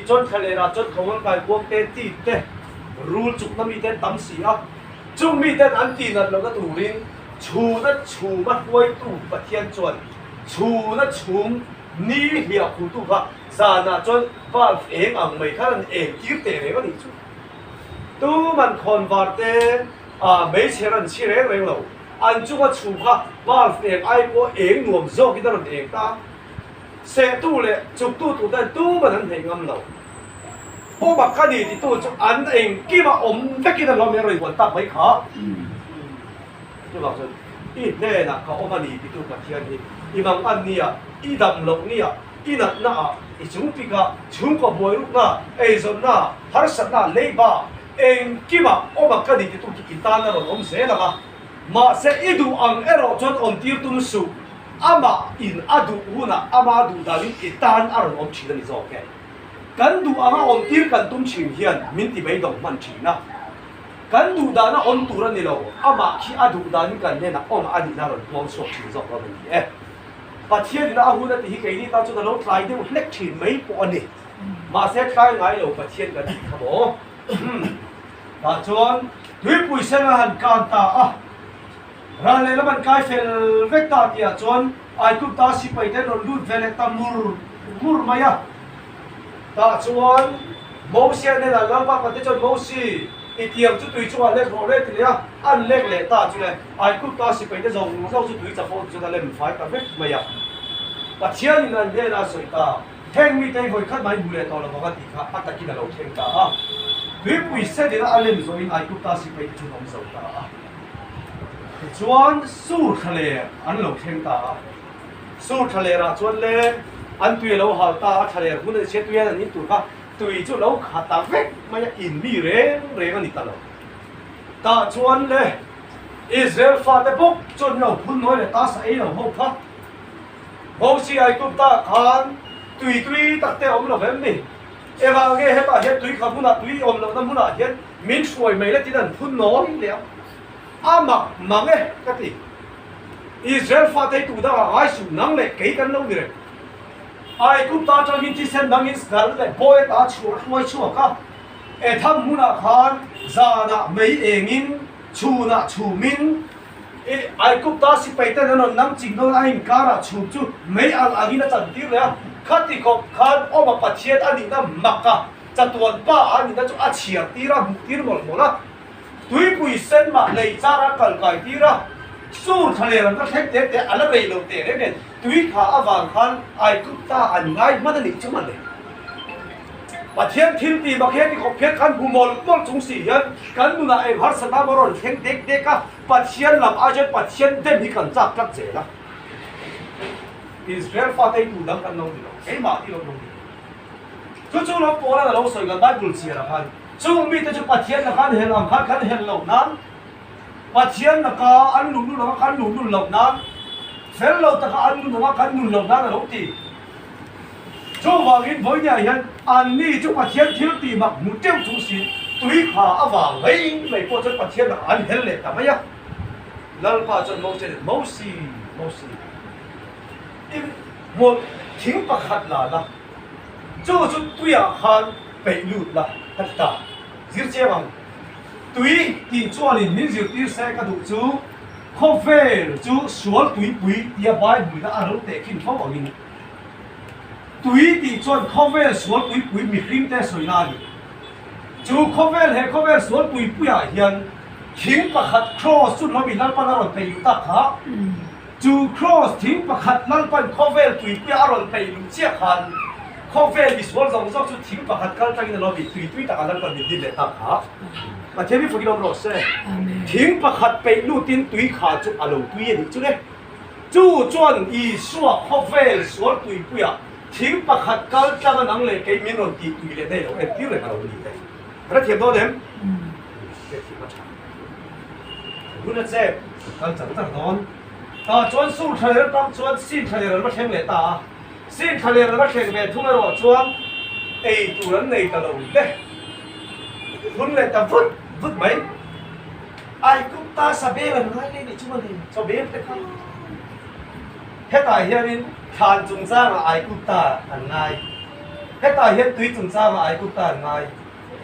chọn khai lệ ra chọn không có cái quốc tế tít thế rule chụp nó mi tên tắm xì á chung mi tên ăn tì nát lâu cái tủ rin chu mắt quay tủ bát thiên chọn chu nó chum ni hiệp khu tủ ha sa na chọn vào em ang mấy khăn em kiếm tiền này có đi chú tu mình còn vào tên mấy钱人起来没有anh chung có chu ha vào em ai có em nuông zo cái đó là em ta xe tu lệ chụp tu tên tu mà hắn thấy ngâm lâu ô bạc cái gì thì tu chụp anh em kia mà tất kia là lo mấy rồi còn tập mấy khó tôi bảo rồi ít thế là có ông anh thì tu bạc thiên thì imam anh nia ít đầm lộc nia ít nát na ít chúng pika chúng có bồi lúc na ấy rồi na har sát na lấy ba em kia mà ô bạc cái gì thì tu chỉ tan là rồi ông sẽ là mà sẽ ít đủ ăn ở rồi cho ông tiêu tung su ama in adu huna ama adu dalin itan aron om chila ni zo ke kan du anga om tir kan tum chin hian min ti bai dong man china kan du da na on turan ni lo ama khi adu da ni kan ne na om ani na ron tuang so chi zo ro ni e pathian na huna ti hi ke ni ta chu da lo try de hlek thin mai po ani ma se try ngai lo pathian kan ti khamo ta chon thui pui sen han kan ta a ra lệ làm cái phèn vết ta tiệt chọn ai cũng ta xí phải đến rồi lút về lại ta mur maya ta chọn mẫu xe này là làm bác cái chọn mẫu xí ít tiền chút tùy chọn lên rồi lên thì á ăn lên lệ ta chứ này ai cũng ta xí phải đến rồi rau chút tùy chọn phô cho ta lên phải ta vết maya ta chiên là đây là sợi ta thêm mi tay với khát máy bùn lệ tao là có cái gì khác bắt ta kia là lâu thêm ta á tùy bùi xe thì nó ăn lên rồi ai cũng ta xí phải chọn mẫu sợi ta chuan su thale an lo theng ta su thale ra chuan le an tui lo hal ta thale hun che tui an ni tu kha tui chu lo khata vek ma ya in mi re ani ta lo ta chuan le Israel fa te bok chon lo phun noi le ta sa e lo ho pha ho si ai tu ta khan tui tak te om lo vem ni ewa ge he ta he tui kha huna tui om lo na huna he min suai mai le ti dan phun noi le ama mange kati Israel fa te tu da ai su nang le ke kan lo dire ai ku ta cho hin ti sen dang in skal le boy ta chu moi chu ka e tham muna khan za na mei engin chu na chu min e ai ku ta si pe te no nam ching do ai ka ra chu chu mei al agina chan ti le khati ko khan o ma pathiat ani na makka chatuan pa ani na chu a chia ti ra mu tir mol mola tui pui sen ma lei chara kal kai tira su thale ran ka thek te ala rei lo te re ne tui kha awang khan ai kupta an ngai man ni chuma le pathian thim ti ba khe ti ko phet khan humol mol chung si hian kan nu na ai har sa ta boron theng dek ka pathian lam a jet pathian de mi kan chak tak che la Israel fa te tu dang kan no di lo ei ma ti lo no chu lo po la lo soi ga bible chi ra khan chung mi te chu pathian na khan hel am khan hel lo nan pathian na ka an lu lu lo khan lu lo nan fel lo ta ka an lu lo khan lu lo nan lo ti chu wang in voi nya hian an ni chu pathian thil ti mak mu teu chu si tui kha awang lei mai po chu pathian na an hel le ta maya lal pa chu mo si in mo thing pakhat la la chu tui a khan pe lut la ta zir che bang tui ti chuan in min zir ti se ka du chu khovel chu sual tui pui tia bai bui da aro te kin tho bang in tui ti chuan khovel sual pui mi hrim te soina ni chu khovel sual pui a hian thing pakhat cross chu no bi lal pan aron pe yu ta kha chu cross thing pakhat lal pan khovel pui aron pe lu che khan khovel visual zong zong chu thing pakhat kal tang in lo bi tui ta kan pan di le ta kha ma themi fuki lo se thing pakhat pe lu tin tui kha chu alo tui ni chu le chu chuan I suwa khovel sual pui a thing pakhat kal tang nang le ke min ron ti tui le dei lo e ti le ka lo ni dei ra thiam do dem ke thi ma cha huna che kal chang tar don ta chuan su thale tam chuan sin thale ma theng le ta xin thale ra theng ve thung ro chuan ei tu ran nei ta lo de hun le ta vut mai ai cũng ta sa be ran ngai le ni chuma ni cho be te kha he ta hian in than chung sa ai cũng ta an ngai hết tài hiện tùy từng sao mà ai cũng tài ngay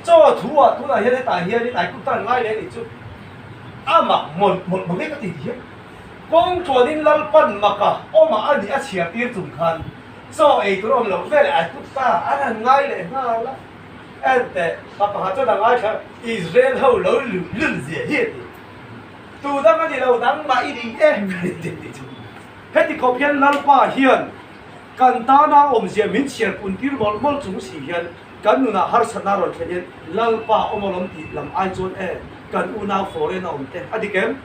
cho thua là hiện hết tài hiện thì ai cũng tài ngay đấy chứ à mà một cái gì thế con chuột đi lăn phân mà cả ôm mà anh đi ăn chia tiền dùng khăn so ấy tôi ông lâu về lại ai cũng ta anh ngay đấy ngay là anh thế mà cả cho đằng ai khác Israel hậu lâu lươn gì hết tu đang cái gì lâu đang mà đi em hết thì có phiền lăn qua hiện kan ta na om zia min chiar pun tir mol mol chung si hian kan nu na har sana ron khen lal pa omolom ti lam ai chon e kan u na foreign om te adikem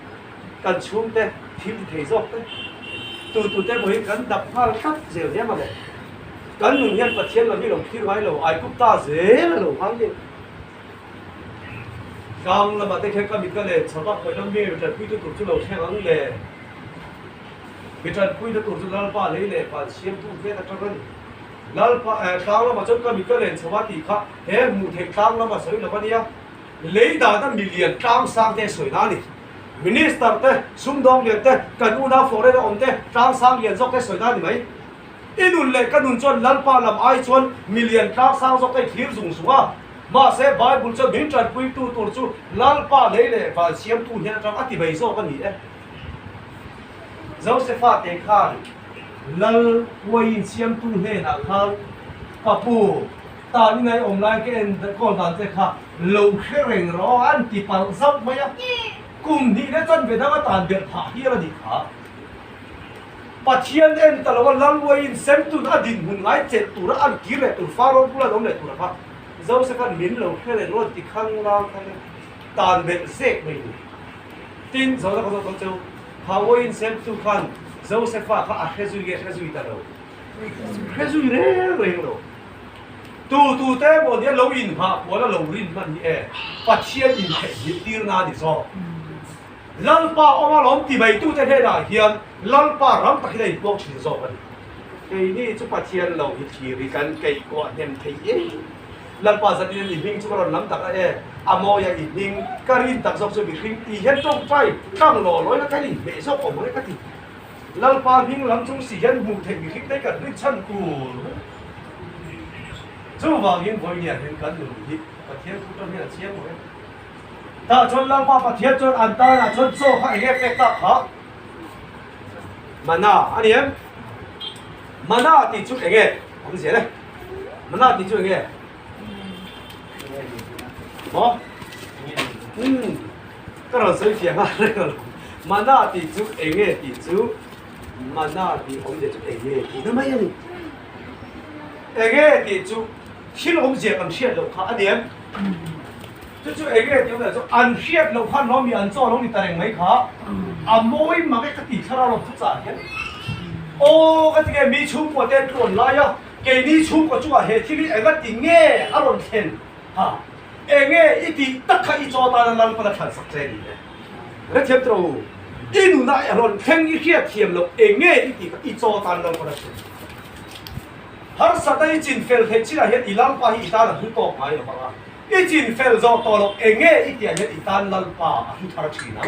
kan chum te thim thei jok te tu te boi kan dap phal khat zel ya ma le kan nu hian pathian lam mi lom thir wai lo ai kup ta zel lo hang ni kam la ma te khe ka mi ka le chaba ko lam mi ta pi tu chu lo khe ang le Bitan kui da tu lal pa le pa siam tu ve ta kan lal pa tang la ma chon ka mi ka len chwa ti kha he mu the tang la ma soi la ba nia le da da million tang sang te soi na ni minister te sum dong le te kan u na fore da om te tang sang yen jok te soi na ni mai inun le kanun chon lal pa lam ai chon million tang sang jok te thir zung sunga ma se bible cho bin tran pui tu tur chu lal pa le pa siam tu hian tang ati bai zo ka ni e Josephat te khan lal wain siam tu he na khan papu ta ni nai om lai ke en ko dan te kha lo khereng ro an ti pal zap maya kum ni le chan ve da tan ber pha hi la di kha pathian en ta lo lal wain sem tu na din hun ngai che tu ra an ki le tu fa ro pula dom le tu ra kha Josephat min lo khereng ro ti khang la khan tan ber sek mai tin zo la ko to cheu Hawaii sem tu khan Josephat kha a khezui ge khezui ta lo khezui re lo tu te bo dia lo in ha bo la lo rin man ni e pathian in he ni tir na ni so lal pa oma lom ti bai tu te he da hian lal pa ram ta khilai bok chi zo kan cái ni chu pathian lo hi thi ri kan kai ko nem thei e lal pa zat ni hing chu ron lam tak e amo ya i hing karin tak zok chu bi hing ti hen tong trai kang lo loi la kai be so ko mo ka ti lal pa hing lam chung si hen mu thei bi hing dai kan ri chan ku chu wa hing boi nia hen kan lu hi pathian thu ton he chiam mo ta chon lal pa pathian chon an ta na chon so ha he pe ta kha mana ani em mana ti chu ege ông sẽ đây mana ti chu ege 어? 그래서 기억하래요. 만나디 주 앵에디 주 만나디 언제 주 앵에디 너마야니 앵에디 주 실험제 안 시에로 가 아니야? 주 앵에디 오면서 안 시에로 한 놈이 안 줘, 놈이 따랭 mấy 가. 안 모이 막에 같이 살아로 붙자게. 오 같은 게 미춤 거때 돈 라야. 걔니 춤 거 주가 해. TV 애가 띵게 아론 텐. 하. 앵에 이디 딱하 이 조다는 날 거다 탄삭제리네. 그래 템트로 이 누나 야론 탱이 히야 티엠로 앵에 이디 이 조다는 날 거다. har sadai chin fel hechira het ilang pa hi itana hu to pai lo ba i chin fel zo to lo enge itia het itan lal pa hu thar china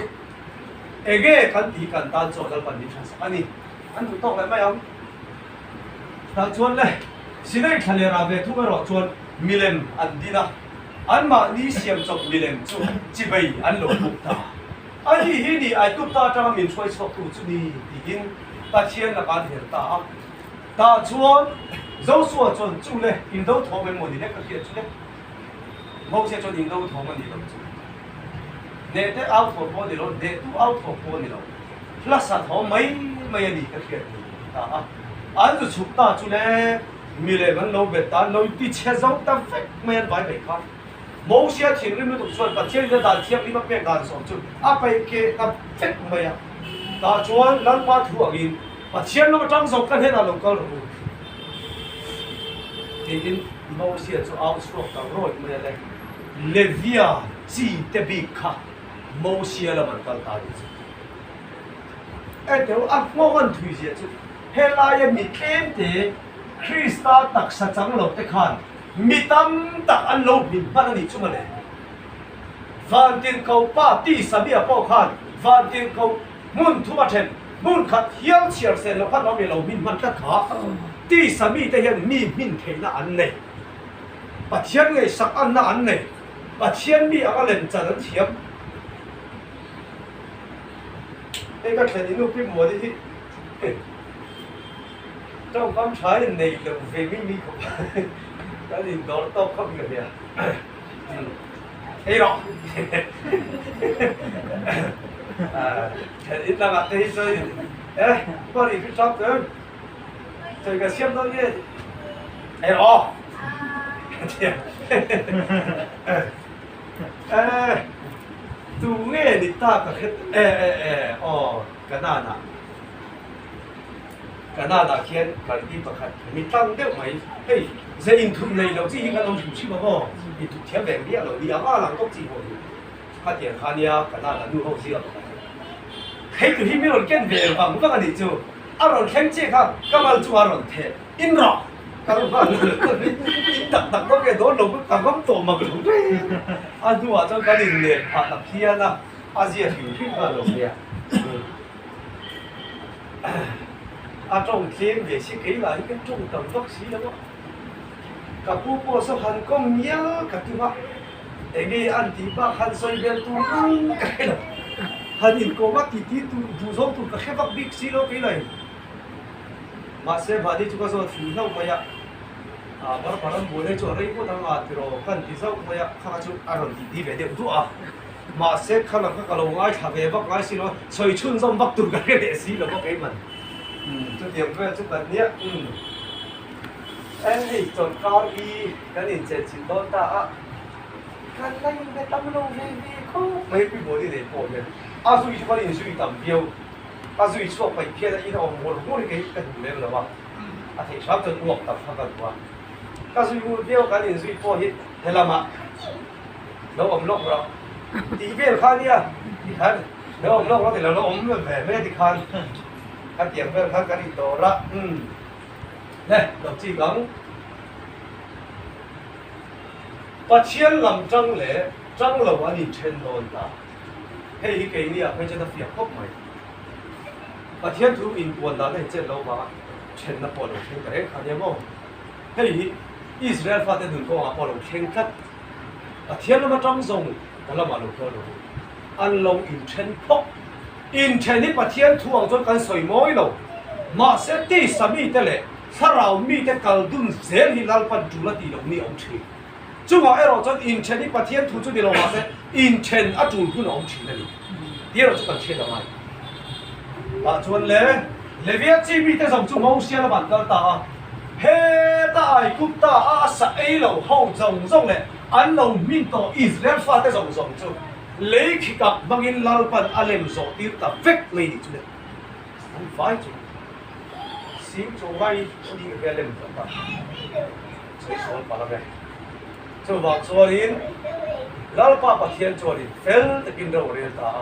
enge kan ti kan tan cho dal pan ni thas ani an hu to lai mai am ta chuan le sinai thale ra ve thu ro chuan milem an dina an ma ni siam chok milem chu chi bai an lo buk ta ani hi ni ai tu ta ta min choi chok tu chu ni ti hin ta chian la kan her ta ta chuan dấu xua chọn chung lên, in dấu thổ bên một thì đấy có chuyện chung đấy, mẫu sẽ chọn in dấu thổ bên gì đâu, để thế out for body rồi, để tu out for body rồi, plus sát thổ mấy anh đi cái chuyện, anh cứ chụp ta chung đấy, mi lên vẫn lâu về ta lâu đi chơi dấu ta phết mấy anh vài bảy khác, mẫu sẽ thiền lên mới được chọn, và chơi ra đàn thiệp đi mà biết đàn sòng chung, phải cái ta phết mấy anh, ta chọn lần qua thua again, và thiền nó trong dòng cái hết là lòng câu rồi. In Moses so outstrok ta roy me le levia chi te bikha Moses la man kal ta ni e teu a ngon thui je chu hela ya mi kem te Krista tak sa chang lo te khan mi tam tak an lo bin pa ni chu ma le van tin ko pa ti sabia po khan van tin ko mun thu ma then mun khat hial chiar se lo khan lo mi lo min man ta kha ti sami te hian mi min theina an nei bà thiên ngày sắc ăn na ăn này bà thiên bị ăn lên chân ăn thiếm cái chuyện này nó bị mua đi trong con trái này được về mi của cái gì đó tao không hiểu nè thế đó ít là mặt thế rồi ê có gì cứ chọc nữa rồi cái xem thôi nhé ê đó tu nghe đi ta cái Canada khiến cần đi bậc hạnh mình tăng được mấy hey giờ in thùng này nó chỉ cái nó chủ mà ho in thùng thiệt về biết rồi đi ăn làm tốt gì rồi phát triển khá nhiều Canada nu hậu gì rồi hey từ khi mình rồi kiến về và muốn cái gì chứ ăn rồi khen chế khác các bạn chú ăn rồi thế in rồi các bạn in đặc đặc đó cái đó nó cũng cảm giác tổ mà cũng đấy ăn chú ăn cho cái gì này đặc thiên à Asia hiểu biết là rồi nè trong thiên về sẽ kể lại cái trung tâm bác sĩ đó các bố bố số hành công nhớ các thứ mà để nghe anh thì bác hành xoay bên tu nâng cái này hành in cô bác thì tu giống tu các bác big sĩ đó cái này mà sẽ vào đi chúng ta rồi phí đâu mà ya baru baru boleh cari pun tengah tiro kan bisa saya kalau cuma aron di beda tu mà sẽ kalau ngai thave bak ngai silo soi chun zom bak tu cái để xí là có cái mình cho điểm về chút lần nhé em thì chọn cao đi cái này sẽ chỉ đón ta cái này cái tâm lâu về không mấy cái body để bỏ nhỉ suy cho cái suy tầm tiêu suy cho phải kia là ít ông một cái đủ lên rồi mà thì sắp tới uống tập phátกันว่าsuy một tiêu cái này suy bỏ hết thế là mà đâu ông lốc rồi thì biết khăn nhá thì khăn đâu ông lốc nó thì là nó ống vềไม่thì khăn các điểm về khăn cái gì đó ra này đồng chí gắng把钱làm trăng lệ trăng là anh trên đồn ta hay cái này phải cho nó phiền phức mày把钱thu in buồn đó này trên lâu mà trên nó bỏ lồng trên cái khả năng không hay Israel phát đến đường có bỏ lồng trên cắt把钱nó mà trăng dùng đó là mà lồng thôi lồng anh lồng in trên phúc in trên đi把钱thu vào cho cái sợi mối lồng mà sẽ tí sắm đi thế lệ sao rau mi thế cầu đun dễ thì làm phần chủ là tỷ lồng ni ông chị chúng họ ở trong in trên đi bắt thiên thu cho đi lâu mà sẽ in trên ở chủ cũng ông chị này đi rồi chúng ta chơi đâu này mà chuẩn lệ viết chi bị thế dòng chúng ông xem là bản thân ta hết ta cũng ta sẽ ấy lâu hậu dòng dòng này anh lâu min to Israel phát thế dòng dòng chung lấy khi gặp bằng in làm phần alem rồi đi ta fake lấy đi chứ không phải chứ xin cho vay đi về alem rồi ta chơi số vào đây cho vào cho đến lalpa bắt hiện cho đến fel tự kinh đầu đến ta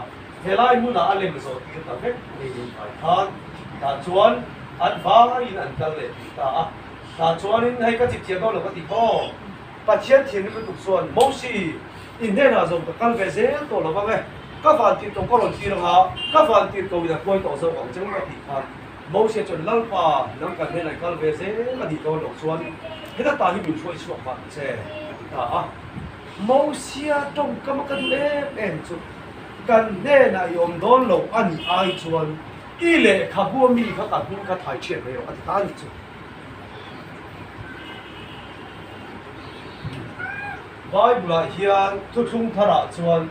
thế lại muốn là anh làm rồi thì ta biết mình phải than ta chuẩn anh phá in anh cần lệ ta chuẩn in hay cái chuyện đó là cái gì đó bắt hiện thì nó được chuẩn mỗi gì in thế nào rồi các về dễ tổ là vậy các phần thì trong các lần gì đó các phần thì tôi đã quay tổ sơ quảng chứng cái gì khác mỗi sự chuẩn lalpa nó cần thế này các về dễ là gì đó được chuẩn thế ta ta hiểu chuyện suốt mà sẽ mẫu xe trong cái lễ em chút gần đây là yom đón lâu anh ai chuẩn ý lệ khá bùa mi khá cả bùa khá thái chuyện này anh ta đi chút Bible hiện thu chung thà ra chuẩn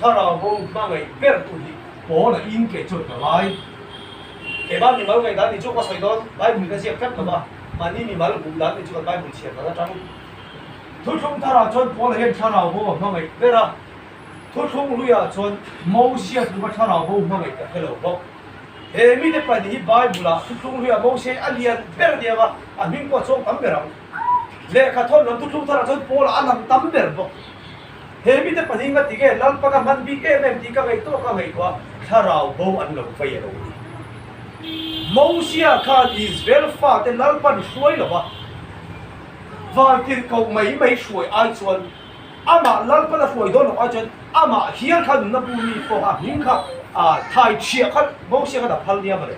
thà ra hông mang cái bể tu đi bỏ là in cái chút là lại cái bạn mình bảo cái đó thì chúng có sai đó Bible cái gì phép là mà ni mình bảo là cũng đó thì chúng ta Bible chia nó ra thu chung thà ra chuẩn bỏ là hiện thà ra hông mang cái bể ra thu chung lui à chuẩn mẫu xe thu mà thà ra hông mang cái hello bo he mi de pa di Bible là thu chung lui à mẫu xe alien bể đi mà anh mình có trong tấm bể ra lệ khát thôn nó thu chung thà ra chuẩn bỏ là anh làm tấm bể bo he mi de pa di ngat cái lal pa ka man bi ke mem di ka ngai to ka ngai ko thà ra hông anh lồng phải rồi mẫu xe khan Israel phát đến lal pan suối là và tiền cầu mấy suối ai chuẩn ama lal pan là suối đó là ai chuẩn ama hiền khan nó bùi phô ha hiền khan thái chia khan mẫu xe khan là phal nia mà đấy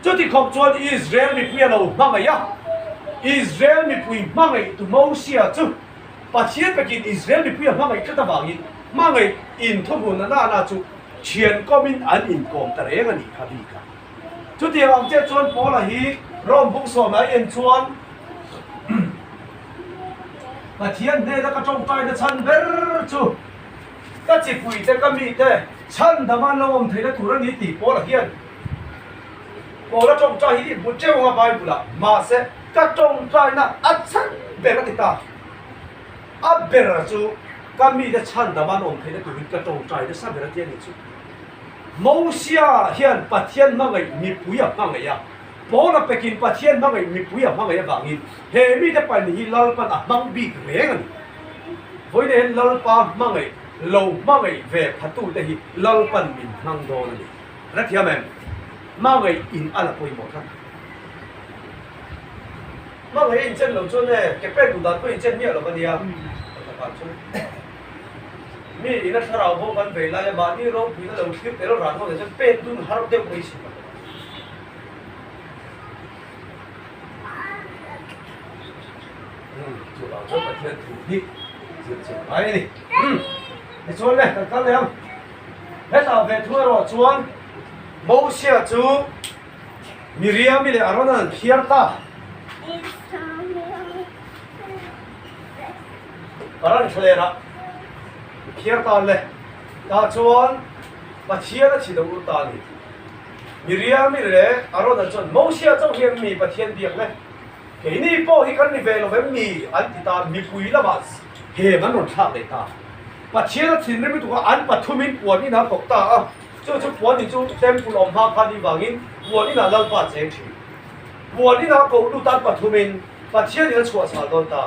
cho thì không chuẩn Israel bị quên đâu mà mày á Israel mi pui mangai tu Mosia chu pathian pekin Israel mi pui mangai kata wangin mangai in thobu na na chu thian komin an in kom ta reng ani khabi ka chu ti ang che chon pola hi rom buk so mai en chuan pathian ne da ka chong tai na chan ber chu ka chi pui te ka mi te chan da man lom thei na thuran ni ti pola hian pola chong tai hi bu che wa bai bula ma se ka chong tai na at chan ber ka ti ta a ber chu ka mi da chan da man om thei na thurin ka chong tai da sa ber ti ni chu Mosia hian pathian mangai mi puya mangai ya pola pekin pathian mangai mi puya mangai ya bangin he mi da pa ni lal pan a mang bi reng ani voi de lal pa mangai lo mangai ve phatu de hi lal pan min hang do ni rathia men mangai in ala poi mo than mangai in chen lo chon ne ke pe du da poi chen mi lo ba dia ta chon mi ina sarau bo ban ve la ya ba ni ro pi na lo skip pero ran ho de pe tu har de poi si chu la cho pathian thu hi chu ai ni để chuan này các em hết là về thua rồi chuan mẫu xe chú Miriam mi le aronan khiar ta aran khlera khiar ta le ta chuan pathian a chi do ta ni Miriam mi le aronan chuan mẫu xe chau hian mi pathian biak le ke ni po hi kan ni ve lo ve mi an ti ta mi pui la mas he man ron thak le ta pathian thin re mi tu an pathumin puan ni na kok ta a chu puan ni chu temple om ha khan ni wangin puan ni na lal pa cheng thi puan ni na ko lu tan pathumin pathian ni chua sa don ta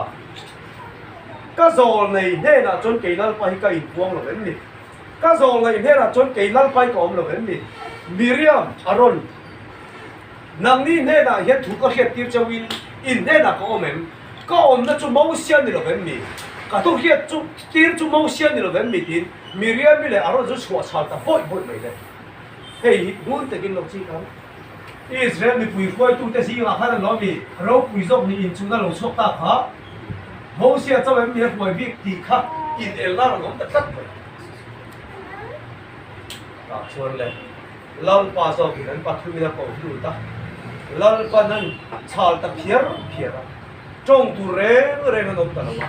ka zol nei he na chon ke lal pa hi ka in puang lo ven ni ka zol nei he na chon ke lal pa ko om lo ven ni Miriam Aron nang ni he na he thu ka het tir chawin in he na ko omem ka om na chu mo sian ni lo ven ni cả tôi hiện chú tiền chú mau xiên đi rồi vẫn bị tiền Miriam bị lại áo rồi xóa xóa ta bội bội vậy đấy hey muốn tự kinh lộc chi không Israel bị quỳ quay tu te gì mà khai nó bị râu quỳ dọc đi in chúng ta lồng sốc ta hả mau xiên cho em biết quỳ việc thì khác in el na là cũng tất tất vậy à chuan lên lal pa so ki nan pathu mi na ko du ta lal pa nan chal ta phiar phiar trong tu re nó ta la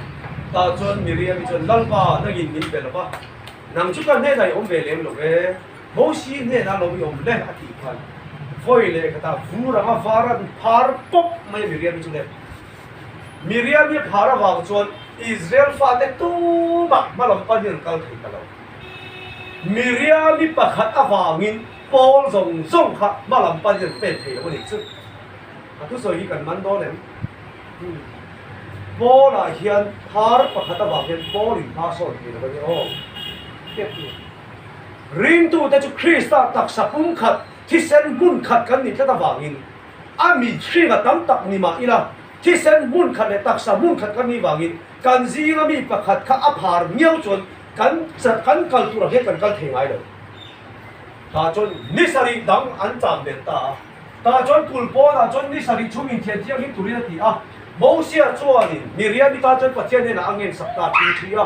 ta chuan Miriam chuan lalpa na gin min bel ba nang chu kan ne dai om ve lem lo ve mo si ne na lo bi om le a ti khan foi le ka ta vu ra ma varan phar pop mai Miriam chu le Miriam ye phara wa chuan Israel fa te tu ma lom pa hin kal thei ta lo Miriam ni pakhat awangin Paul zong kha ma lam pa hin pe thei lo ni chu a tu so hi kan man do lem Paul là hiện thar pakhat awang hian Paul in pa so ni lo ni o kep ring tu te chu Krista tak sapum khat thi sen mun khat kan ni ta wangin ami thri ga tam tak ni ma ila thi sen mun khat le tak sa mun khat kan ni wangin kan zinga mi pakhat kha aphar miau chon kan kal tu ra he kan kal thengai lo ta chon ni sari dang an cham den ta chon kulpo na chon ni sari chumin thian thiang hi turi na ti a Mosia chuanin Miriam ta chon pathian ne na angen sakta tin thia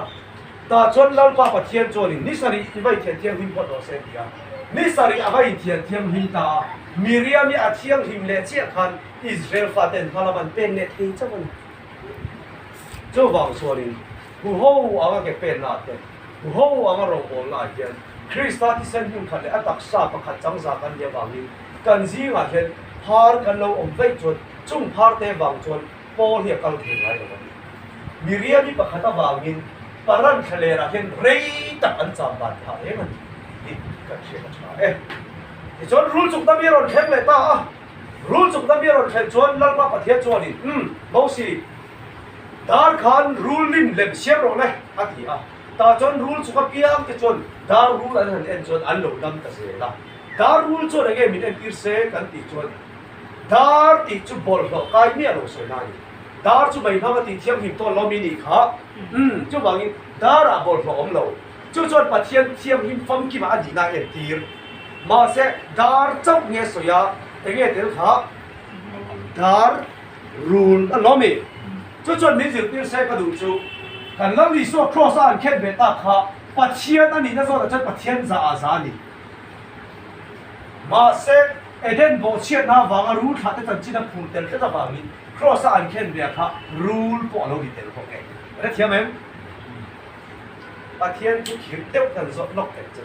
ta chon lalpa pathian chuanin ni sari ibai thian thiang him pho do se dia ni sari abai thian thiang him ta Miriam ni athiang him le che khan Israel fa ten halaman pen ne ti chawani chu wang chuanin hu ho anga ke pen na te hu ho anga ro bol la hian Krista ti sen him khan le atak sa pakhat changza kan dia wangin kan zi nga hian har kan lo om vei chuan chung har te wang chuan Paul hiệp cao thiền lại rồi, Miriam đi bắt khát vàng paran khale ra hiện rei tập ăn chạm bàn thả ấy mà, đi cái chuyện là thì chọn rule chúng ta biết rồi khen lại ta, rule chúng ta biết rồi khen chọn lăng ba bắt thiết chọn đi, mau xí, dar khan rule lim lem xếp rồi này, thì ta chọn rule chúng ta biết cái chọn, dar rule anh chọn anh lâu năm ta sẽ là, dar rule chọn cái mình anh biết sẽ cần tí chọn dar ti chu bol ho kai mi alo so na ni dar chu bai na ti thiam him to lo mi ni kha chu wang dar a bol ho om lo chu chon pathian thiam him fam ki ma di na e tir ma se dar chok nge so ya te nge tel kha dar rule a lomi cho min zil tir sai ka du chu kan lam li so cross an khen be ta kha pathian ani na zo da chat pathian za a za ni ma se eden bo chiat na wanga rule tha te chan chin na phun tel te da wang ni cross an khen be kha rule po lo di tel ko ke ra thiam em pathian thu khir teu kan zo nok te chu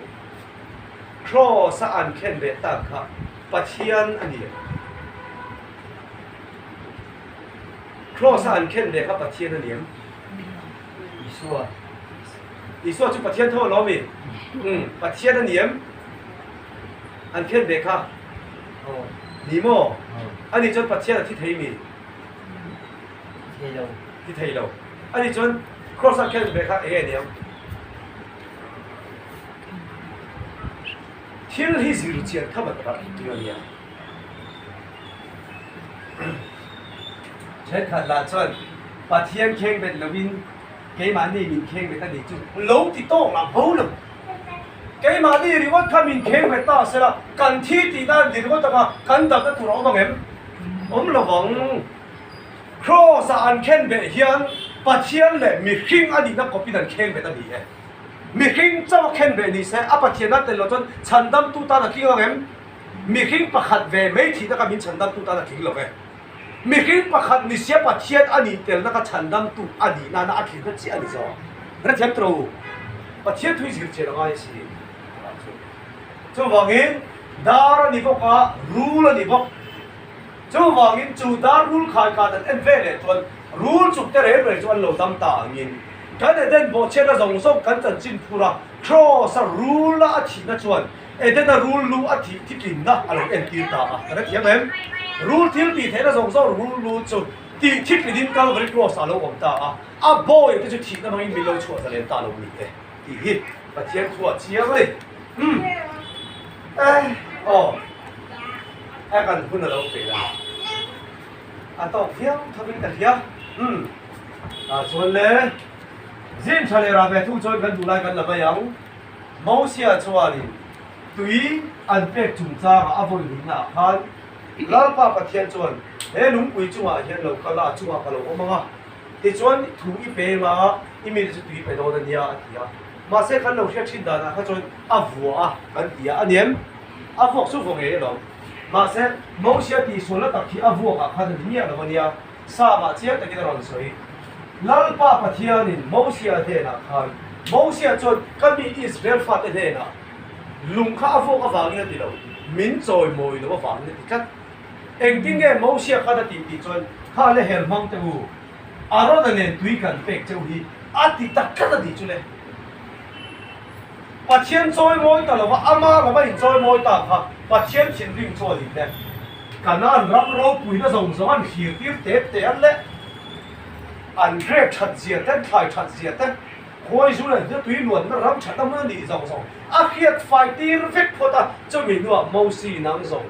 cross an khen be ta kha pathian ani cross an khen be kha pathian aniอีส่วนจุดปะเทียนโทษล้อมีปะเทียนนั่นเนียมอันเข็นเบค่ะนีโมอันนี้จนปะเทียนที่ไทยมีที่ไทยเราอันนี้จนครอสเข็นเบค่ะเอเนียมเทียนที่สิรุเชียนเข้ามาตลอดตัวเนี้ยเช่นขันลาจนปะเทียนเข่งเป็นลวินcái mà đi mình khen người ta đi chung lâu thì to làm hấu lắm cái mà đi thì what mình khen người ta sẽ là cần thiết thì ta thì what ta cần tập cái thủ đó bằng em là vòng cross an khen về hiền bắt hiền lệ mình khen anh đi nó có bị đàn khen người ta đi ấy mình khen cho khen về đi sẽ áp bắt hiền nó tên là chân chân đâm tu ta là khen bằng em mình khen bắt hạt về mấy thì ta mình chân đâm tu ta là khen lắmมีคิดประคันมีเสียปัจเจียนอันนี้เตลนักฉันดำตุอันนี้นาอาคิดก็เจียนนี้จ้ะนั่นเทียบตรูปัจเจียนทุยสิเจียนอะไรสิจู่ว่างี้ดารานี่บอกว่ารูลนี่บอกจู่ว่างี้จู่ดารูลขายการเอ็นเวเลยจวนรูลจุดเตะเรื่อยจวนเราดำตางี้กันเดินบอกเชื่อส่งส่งกันจันจินพูระครอสรูลละอาทิตย์นะจวนเดินรูลลูอาทิตย์ที่กินนะอะไรเอ็นตีตานั่นเทียบเองรูลที่ตีเท่านั้นส่งรูลจุดตีที่กินกันบริกรสอาลงตาบอยก็จะทิ้งนั่นไม่มีเราชัวร์จะเล่นตาลงนี่เองที่ปัจเจียนชัวร์เจียบเลยกันคุณเราเปล่าต้องเที่ยวทำกันเที่ยวส่วนเลยจินทะเลราเบทุกจอยกันดูแลกันละไม่ยังมอเสียชัวร์นี่ตุยอันเป็ดจุ่มจ้าอาบอยหนึ่งนะคันลาป้าปะเทียนจวนลุงกุยจัวเห็นเราก็ลาจัวก็เราโอ้มาที่จวนถูอีเปมาอีมีจะถูอีเปโดนเนี่ยที่มาเสกกันเราเชื่อชินดานะเขาจวนอาวัวกันที่อันนี้อาวัวสู้ฟงเอ๋เรามาเสกมอเสียที่ส่วนละตักที่อาวัวกับขันเนี่ยเราเนี่ยสามาเสียตะกี้เราสวยลาป้าปะเทียนนี่มอเสียเทนะคันมอเสียจวนก็มีอิสราเอลฟาดเทนะลุงข้าอาวัวก็ฟังเนี่ยที่เรามิ้นจอยมวยเราก็ฟังเนี่ยที่กันเองที่เนี่ยมอเสียข้าจะตีจนข้าเลยเห็นมังเตอูอารมณ์เนี่ยตุยกันเป็กเจ้าฮีอาทิตย์ตักกันตีจุเลยปัจเจียนจอยมวยแต่ละว่าอามาเราไม่จอยมวยต่างค่ะปัจเจียนเขียนริ่งจอยอีกเนี่ยการนั้นรับรู้ปุยน่าสงสารขีดตีเตะเตะเลยอันเรียกชัดเสียแต่ถ่ายชัดเสียแต่คอยช่วยจะตุยหลวนรับชัดตั้งแต่ดีสองอาเขียดไฟตีร์ฟิกพอตาจะมีด้วยมอสีนังส่ง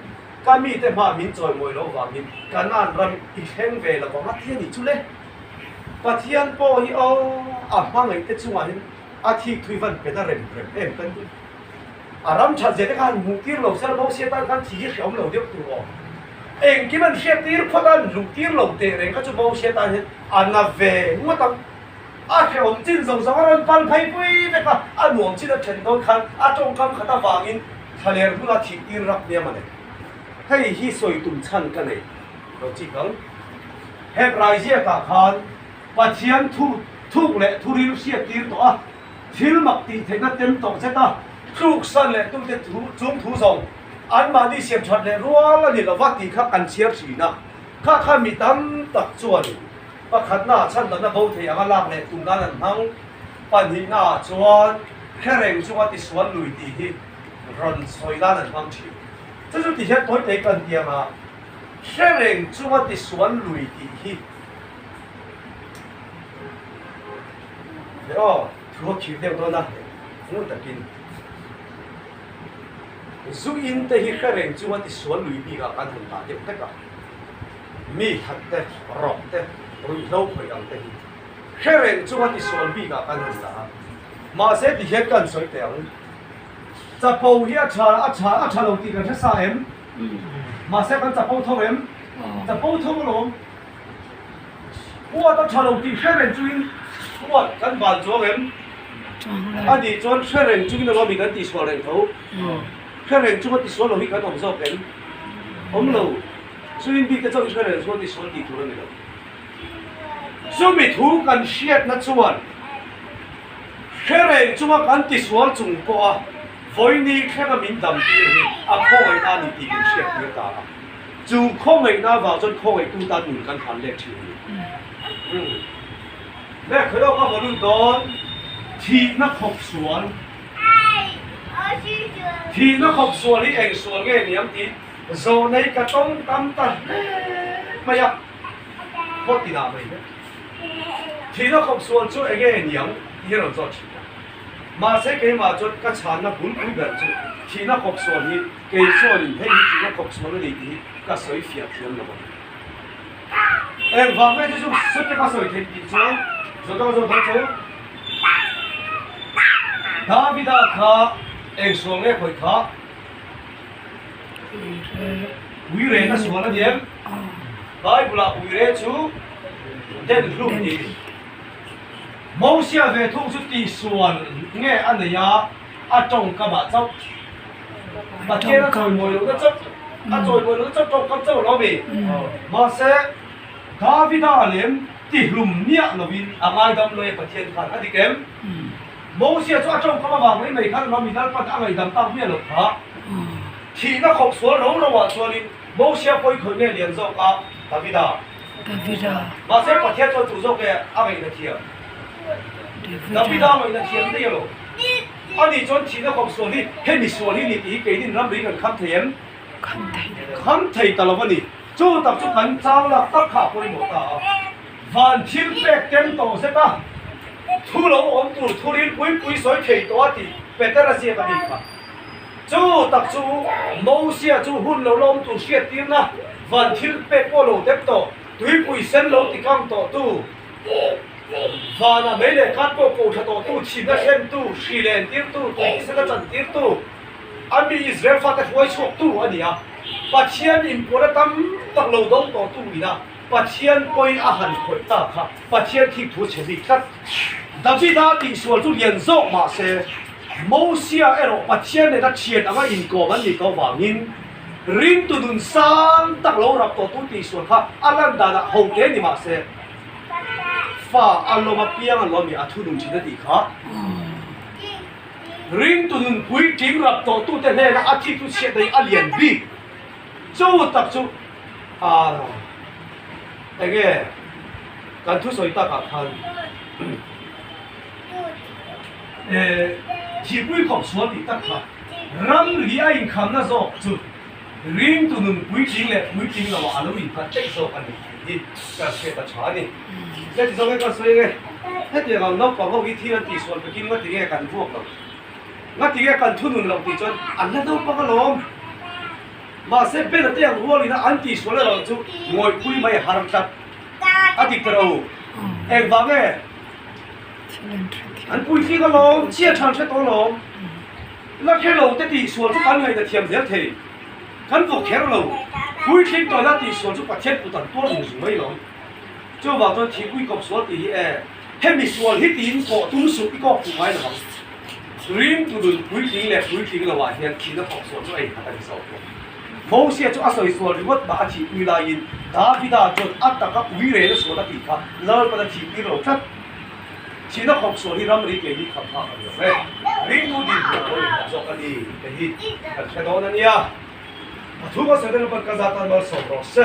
การมีแต่มามินจอยมวยเราว่ามินการนั้นรำอีกแห่งเวลาของอาเทียนนี่จุเลยปัจเจียนโปฮีเอาฟังไอ้เจ้าช่วงอาทิตย์ทุยวันเป็นอะไรเป็นกันอารมณ์ชัดเจนกันมุกที่เราเสร็จเราเสียตังกันที่เขาเราเดียวตัวเองที่มันเสียตีร์พอตันลุกตีร์เราเตะเองก็จะบอกเสียตังอันน่ะเวงว่าตังอาเขียวจินส่งสารพันไปปุ้ยไปค่ะอันหวงจินเข็นโดนคันจงคำขัดวางินทะเลรุนอาทิตย์ตีร์รับเนี่ยมันเลยให้ฮิสวยตุ่มชันกันเลยเราจีกันเฮบไรเสียตาคานปัจเจียนทุกเละทุริลเสียตีร์ตัวทิลมักตีเทนัดเต็มตองเสตาทุกสันเละตุ้มเตจุ่มทุส่งอันมาดีเสียบช็อตเละรัวแล้วนี่เราวัดตีข้ากันเชียบสีนะข้ามีตั้มตักจวนประคัดหน้าชั้นตอนนั้นเขาเทียงกันล่างเละตุ้มด้านนั้นทั้งปันหินหน้าจวนแค่เร่งจวนที่สวนลุยตีที่รันซอยด้านนั้นทั้งชี这就底下多一个点嘛，虽然做的选类的去，哦，我去掉多那，我得见，所以的去虽然做的选类比较难很大的那个，米黑的、肉的，我以后会讲的，虽然做的选比较难很大，马些底下跟随掉。จะปูที่อาชาลงตีกันแค่สามมาเซกันจะปูทงจะปูทงลง หัวต้องชาลงที่เชื่อเรื่องจุนหัวกันบานจ้วงเอ็มอันนี้จวนเชื่อเรื่องจุนเรามีกันตีสวนเรื่องเขาเชื่อเรื่องจุนตีสวนเรามีกันต้องสอบกันผมเราจุนพี่ก็จะเชื่อเรื่องจุนตีสวนตีตัวนี่เราจุนมีถูกกันเชียดนัดชวนเชื่อเรื่องจุนกันตีสวนจุงปัวไฟนี้แค่ก็มินดำตีนี่อ่ะข้อไอ้ด้านนี้ตีกันเชียดเยอะตาจูข้อไอ้ด้านว่าจนข้อไอ้ตู้ด้านหนึ่งกันหันเล็กชื่อแม่เคยเล่าว่าวันรุ่นตอนที่นักขบสวนที่นักขบสวนนี่เองสวนเงี้ยเนี่ยที่โซนในกระต้องตำตันไม่ยากพอตีนาไม่เนี่ยที่นักขบสวนช่วยเงี้ยเนี่ยที่เราจอดมาเสกมาจดกระชานนักบุญคุยแบบจุที่นักขบสวนนี่เกี่ยส่วนให้ที่นักขบสวนนี่ที่ก็สวยเฟียดเทียมเลยเอ็งฟังไม่ได้จุสุดที่ก็สวยเทียมจริงๆ저도 저도 다비다 가 엑송에 거의 가 위레나 수원은 jem 바이블라 위레 주 덴루디 모시아 베 통수띠 수원 게 안내야 아종 까바 저 마케나 저이 모여가 저 저이 모여가 저 깜짝 놀라비 마세 다비다 알렘ที่หลุมเนี่ยเราวินอะไรดำเลยประเทศขันอดีตเกมโมเสียจ้าจ้องเข้ามาบอกไม่ไม่ขันเรามีด้านปัตอะไรดำตั้งเนี่ยหรอกฮะที่นักขบสวนเราระหว่างส่วนนี้โมเสียไปคนเนี่ยเรียนโซกาดาวิดามาเสียประเทศจนถูกโซกเนี่ยอะไรนักเที่ยวดาวิดาไม่นักเที่ยวได้หรอกอันนี้จนที่นักขบสวนนี้ให้มีส่วนนี้นี่ที่เกิดขึ้นรับริกันคำเทียมคำไทยตลอดวันนี้จู่ตับจุกันเจ้าละตักขาไปหมดตาวันที่เป็ดเต็มโตเสร็จทุลงอมตุทุลินปุยสวยเทตัวตีเป็ดแต่ละเสียกันดีค่ะจู่ตักจู่โมเสียจู่หุ่นเราลมตุเสียตีนะวันที่เป็ดโปโลเต็มโตปุยเส้นโลติกังโตตู้วันน่ะไม่ได้คัดโปโกชะโตตู้ชีดเส้นตู้ชีเลนตีตู้ตีเสกจันตีตู้อันมีอิสราเอลฟาดหัวชกตู้อันนี้อ่ะปัจเจียนอินโพลตั้มตักโลดงโตตู้นี่นะปัจเจียนปอยอาหารขวดตาค่ะปัจเจียนที่ถูกเฉลี่ยกันดับที่ด้านที่ส่วนจุดเรียนโซมาเซ่โมเสียเอโรปัจเจียนเนี่ยนัดเชียนอะไรอินโกมันนี่ก็วางินริมตุนุนซังตักโลรับตัวตุ้งที่ส่วนค่ะอันนั้นดานะหงเดนี่มาเซ่ฟ้าอันโลมาเปียงอันโลมีอัฐุนุนชินดีค่ะริมตุนุนปุยทิ้งรับตัวตุ้งแต่เนี่ยนะอาทิตย์ตุเชียนได้อันเลียนบีจู่ตักจู่แต่แกการทุสอยตากับท่านที่ปุยขอบสวนติดตั้งค่ะรำลีอินคำน่าโซ่จุดริมตุนุนปุยจริงเลยปุยจริงเราอันนี้พัดเต็กโซ่กันนี่การเสียตาชานี่แล้วที่สองก็สวยไงถ้าเดี๋ยวเรานกบอกว่าวิธีนั้นตีส่วนไปกินว่าที่แกกันพวกเราว่าที่แกกันทุนุนเราตีจนอันนั้นต้องปะกลมมาเซเป็นแต่ยังหัวนี่นะอันที่ส่วนเราจุงวยปุยไม่หารจัดอาทิตย์เราเองว่าไงอันปุยที่ก็ลงเชี่ยชันเชี่ยตัวลงแล้วแค่ลงแต่ที่ส่วนทุกอันไงแต่เทียมเสียทีขันพวกแค่ลงปุยที่ตัวนั้นที่ส่วนทุกประเทศปุตันตัวหนึ่งไม่ลงเจ้าว่าตัวที่ปุยกับส่วนที่ให้มีส่วนที่ตีนโกตุ้งสุดที่ก็ผูกไว้นะครับริมตุนปุยที่เนี่ยปุยที่เราว่าเนี่ยที่เราของส่วนตัวเองขัดกันสองโมเสียจุอาศัยส่วนที่วัดบาทีวิลายินดาวิดาจดอัตตะกับวิเรนส่วนนั้นอีกครับเลิศประทีที่เราชัดชีนักของส่วนที่รำริเกี่ยยี่ขับผ่านกันอยู่เลยริมูดีหัวเลยจบกันดีเป็นที่แค่ตอนนั้นเนี่ยทุกคนเสด็จเป็นกษัตริย์มาสมรส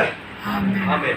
อาเมน